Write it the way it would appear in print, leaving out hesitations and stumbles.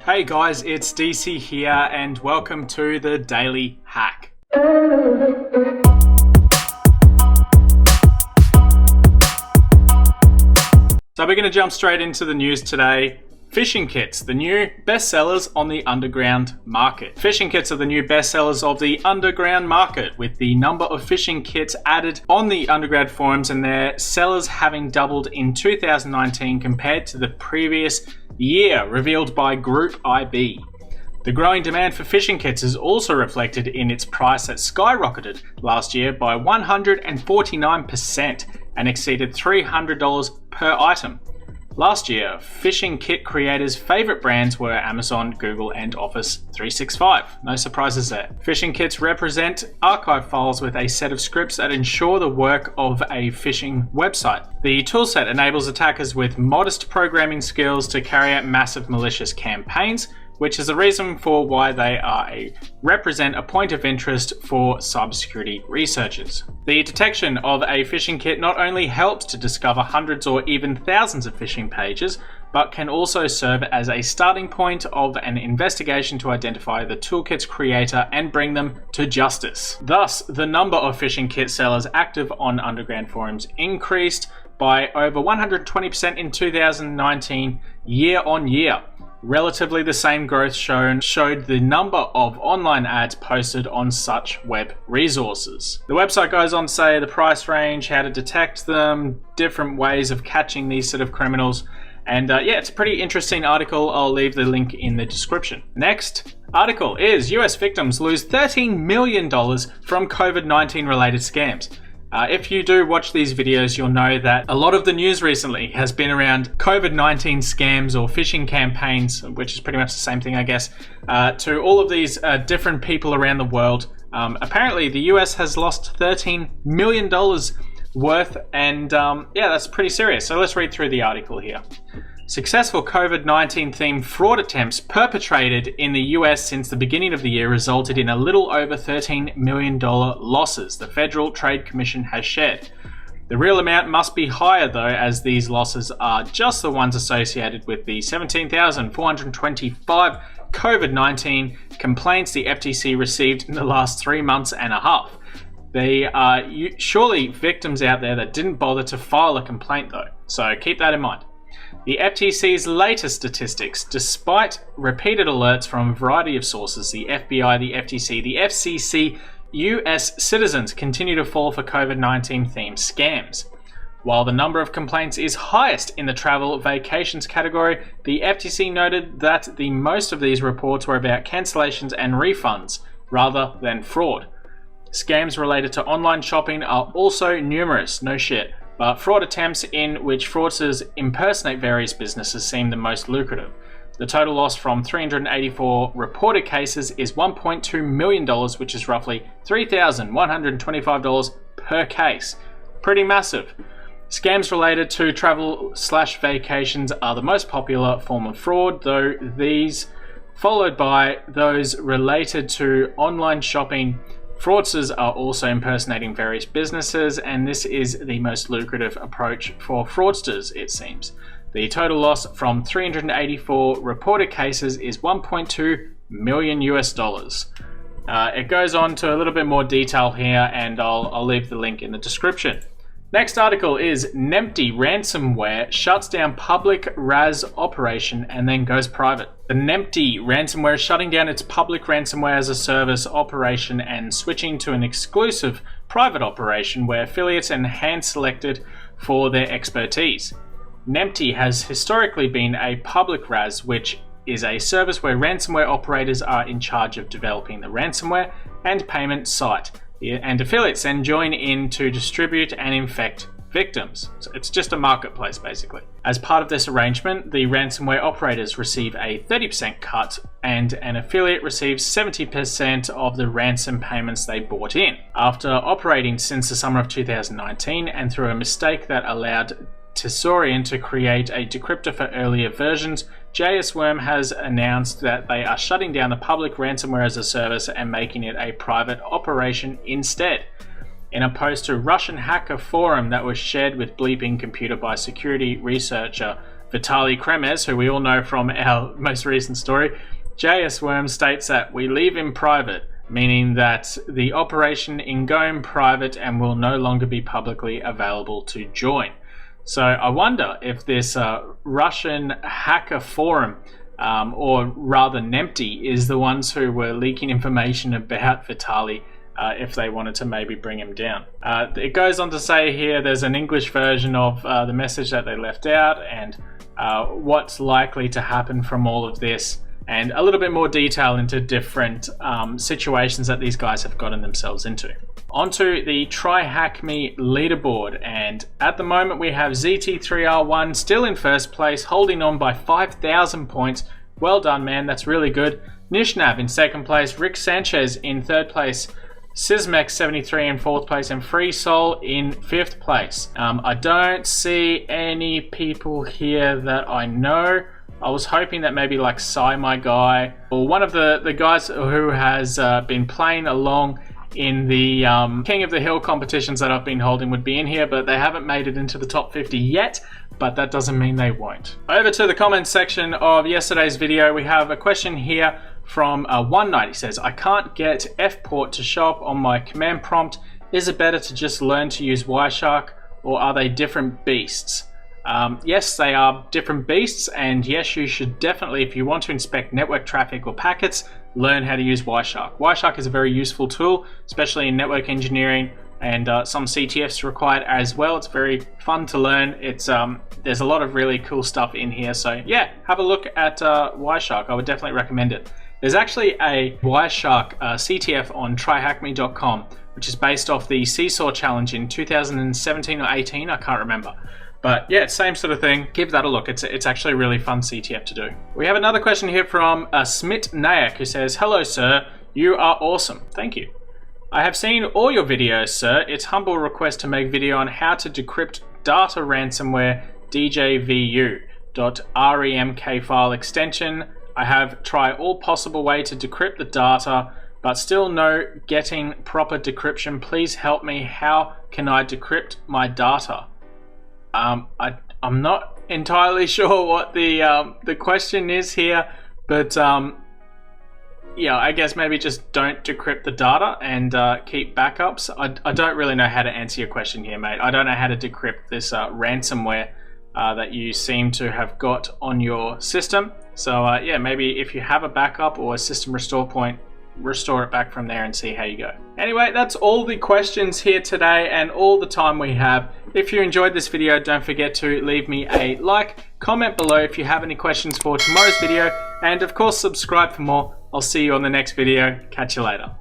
Hey guys, it's DC here and welcome to the Daily Hack. So we're going to jump straight into the news today. Phishing kits, the new bestsellers on the underground market. Phishing kits are the new bestsellers of the underground market, with the number of phishing kits added on the underground forums and their sellers having doubled in 2019 compared to the previous year, revealed by Group IB. The growing demand for phishing kits is also reflected in its price that skyrocketed last year by 149% and exceeded $300 per item. Last year, phishing kit creators' favorite brands were Amazon, Google, and Office 365. No surprises there. Phishing kits represent archive files with a set of scripts that ensure the work of a phishing website. The toolset enables attackers with modest programming skills to carry out massive malicious campaigns, which is the reason for why they represent a point of interest for cybersecurity researchers. The detection of a phishing kit not only helps to discover hundreds or even thousands of phishing pages, but can also serve as a starting point of an investigation to identify the toolkit's creator and bring them to justice. Thus, the number of phishing kit sellers active on underground forums increased by over 120% in 2019 year on year. Relatively the same growth showed the number of online ads posted on such web resources. The website goes on to say the price range, how to detect them, different ways of catching these sort of criminals. And it's a pretty interesting article. I'll leave the link in the description. Next article is US victims lose $13 million from COVID-19 related scams. If you do watch these videos, you'll know that a lot of the news recently has been around COVID-19 scams or phishing campaigns, which is pretty much the same thing, I guess, to all of these different people around the world. Apparently, the US has lost $13 million worth, and that's pretty serious. So let's read through the article here. Successful COVID-19 themed fraud attempts perpetrated in the US since the beginning of the year resulted in a little over $13 million losses, the Federal Trade Commission has shared. The real amount must be higher though, as these losses are just the ones associated with the 17,425 COVID-19 complaints the FTC received in the last 3 months and a half. There are surely victims out there that didn't bother to file a complaint though, so keep that in mind. The FTC's latest statistics, despite repeated alerts from a variety of sources, the FBI, the FTC, the FCC, US citizens continue to fall for COVID-19 themed scams. While the number of complaints is highest in the travel vacations category, the FTC noted that the most of these reports were about cancellations and refunds rather than fraud. Scams related to online shopping are also numerous, no shit. But fraud attempts in which fraudsters impersonate various businesses seem the most lucrative. The total loss from 384 reported cases is $1.2 million, which is roughly $3,125 per case. Pretty massive. Scams related to travel/vacations are the most popular form of fraud, though these followed by those related to online shopping. Fraudsters are also impersonating various businesses, and this is the most lucrative approach for fraudsters, it seems. The total loss from 384 reported cases is $1.2 million US. It goes on to a little bit more detail here, and I'll leave the link in the description. Next article is Nempty ransomware shuts down public RAS operation and then goes private. The Nempty ransomware is shutting down its public ransomware as a service operation and switching to an exclusive private operation where affiliates and hand-selected for their expertise. Nempty has historically been a public RAS, which is a service where ransomware operators are in charge of developing the ransomware and payment site, and affiliates then join in to distribute and infect victims. So it's just a marketplace basically. As part of this arrangement, the ransomware operators receive a 30% cut and an affiliate receives 70% of the ransom payments they bought in. After operating since the summer of 2019 and through a mistake that allowed Tesorian to create a decryptor for earlier versions, JS Worm has announced that they are shutting down the public ransomware as a service and making it a private operation instead. In a post to Russian hacker forum that was shared with Bleeping Computer by security researcher Vitaly Kremez, who we all know from our most recent story, JS Worm states that we leave in private, meaning that the operation is going private and will no longer be publicly available to join. So I wonder if this Russian hacker forum, or rather Nempty, is the ones who were leaking information about Vitaly, if they wanted to maybe bring him down. It goes on to say here there's an English version of the message that they left out, and what's likely to happen from all of this, and a little bit more detail into different situations that these guys have gotten themselves into. Onto the TryHackMe leaderboard, and at the moment we have ZT3R1 still in first place, holding on by 5,000 points. Well done, man, that's really good. Nishnav in second place, Rick Sanchez in third place, Sysmex73 in fourth place, and Free Soul in fifth place. I don't see any people here that I know. I was hoping that maybe like Sai, my guy, or one of the guys who has been playing along in the King of the Hill competitions that I've been holding would be in here, but they haven't made it into the top 50 yet, but that doesn't mean they won't. Over to the comments section of yesterday's video, we have a question here from One Night. He says, I can't get Fport to show up on my command prompt. Is it better to just learn to use Wireshark, or are they different beasts? Yes, they are different beasts, and yes, you should definitely, if you want to inspect network traffic or packets, learn how to use Wireshark. Wireshark is a very useful tool, especially in network engineering, and some CTFs required as well. It's very fun to learn. It's there's a lot of really cool stuff in here, so yeah, have a look at Wireshark. I would definitely recommend it. There's actually a Wireshark CTF on tryhackme.com, which is based off the Seesaw challenge in 2017 or 18, I can't remember. But yeah, same sort of thing. Give that a look. It's actually a really fun CTF to do. We have another question here from Smit Nayak, who says, hello sir, you are awesome. Thank you. I have seen all your videos, sir. It's humble request to make video on how to decrypt data ransomware djvu.remk file extension. I have tried all possible way to decrypt the data, but still no getting proper decryption. Please help me. How can I decrypt my data? I'm not entirely sure what the question is here, but yeah, I guess maybe just don't decrypt the data and keep backups. I don't really know how to answer your question here, mate. I don't know how to decrypt this ransomware that you seem to have got on your system. So yeah, maybe if you have a backup or a system restore point, restore it back from there and see how you go. Anyway, that's all the questions here today and all the time we have. If you enjoyed this video, don't forget to leave me a like, comment below if you have any questions for tomorrow's video, and of course subscribe for more. I'll see you on the next video. Catch you later.